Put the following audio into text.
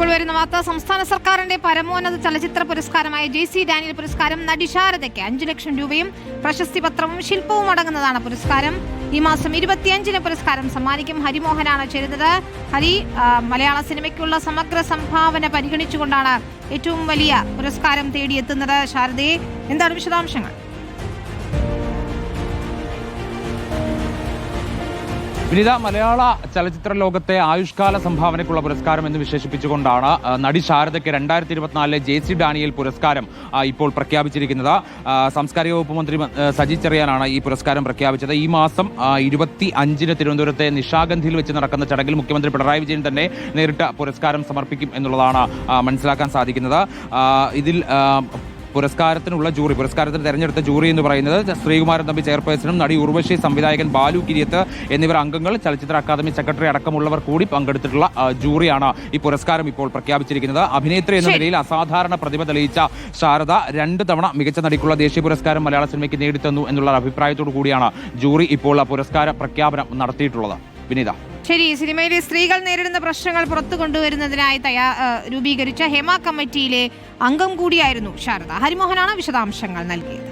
ഇപ്പോൾ വരുന്ന വാർത്ത, സംസ്ഥാന സർക്കാരിന്റെ പരമോന്നത ചലച്ചിത്ര പുരസ്കാരമായ JC ഡാനിയൽ പുരസ്കാരം നടി ശാരദയ്ക്ക് 5 ലക്ഷം രൂപയും പ്രശസ്തി പത്രവും ശില്പവും അടങ്ങുന്നതാണ് പുരസ്കാരം. ഈ മാസം 25-ന് പുരസ്കാരം സമ്മാനിക്കും. ഹരിമോഹനാണ് ചേരുന്നത്. ഹരി, മലയാള സിനിമയ്ക്കുള്ള സമഗ്ര സംഭാവന പരിഗണിച്ചുകൊണ്ടാണ് ഏറ്റവും വലിയ പുരസ്കാരം തേടിയെത്തുന്നത്. ശാരദയെ, എന്താണ് വിശദാംശങ്ങൾ? വിനീത, മലയാള ചലച്ചിത്ര ലോകത്തെ ആയുഷ്കാല സംഭാവനയ്ക്കുള്ള പുരസ്കാരം എന്ന് വിശേഷിപ്പിച്ചുകൊണ്ടാണ് നടി ശാരദയ്ക്ക് 2024 JC ഡാനിയൽ പുരസ്കാരം ഇപ്പോൾ പ്രഖ്യാപിച്ചിരിക്കുന്നത്. സാംസ്കാരിക വകുപ്പ് മന്ത്രി സജി ചെറിയാനാണ് ഈ പുരസ്കാരം പ്രഖ്യാപിച്ചത്. ഈ മാസം 25-ന് തിരുവനന്തപുരത്തെ നിശാഗന്ധിയിൽ വെച്ച് നടക്കുന്ന ചടങ്ങിൽ മുഖ്യമന്ത്രി പിണറായി വിജയൻ തന്നെ നേരിട്ട് പുരസ്കാരം സമർപ്പിക്കും എന്നുള്ളതാണ് മനസ്സിലാക്കാൻ സാധിക്കുന്നത്. ഇതിൽ പുരസ്കാരത്തിന് തെരഞ്ഞെടുത്ത ജൂറി എന്ന് പറയുന്നത് ശ്രീകുമാരൻ തമ്പി ചെയർപേഴ്സണും നടി ഉർവശി, സംവിധായകൻ ബാലു കിരിയത്ത് എന്നിവർ അംഗങ്ങൾ, ചലച്ചിത്ര അക്കാദമി സെക്രട്ടറി അടക്കമുള്ളവർ കൂടി പങ്കെടുത്തിട്ടുള്ള ജൂറിയാണ് ഈ പുരസ്കാരം ഇപ്പോൾ പ്രഖ്യാപിച്ചിരിക്കുന്നത്. അഭിനേത്രി എന്ന നിലയിൽ അസാധാരണ പ്രതിഭ തെളിയിച്ച ശാരദ 2 തവണ മികച്ച നടിക്കുള്ള ദേശീയ പുരസ്കാരം മലയാള സിനിമയ്ക്ക് നേടിത്തന്നു എന്നുള്ള അഭിപ്രായത്തോടു കൂടിയാണ് ജൂറി ഇപ്പോൾ പുരസ്കാര പ്രഖ്യാപനം നടത്തിയിട്ടുള്ളത്. വിനീത, ശരി, സിനിമയിലെ സ്ത്രീകൾ നേരിടുന്ന പ്രശ്നങ്ങൾ പുറത്തു കൊണ്ടുവരുന്നതിനായി രൂപീകരിച്ച ഹേമ കമ്മിറ്റിയിലെ അംഗം കൂടിയായിരുന്നു ശാരദ. ഹരിമോഹനാണ് വിശദാംശങ്ങൾ നൽകിയത്.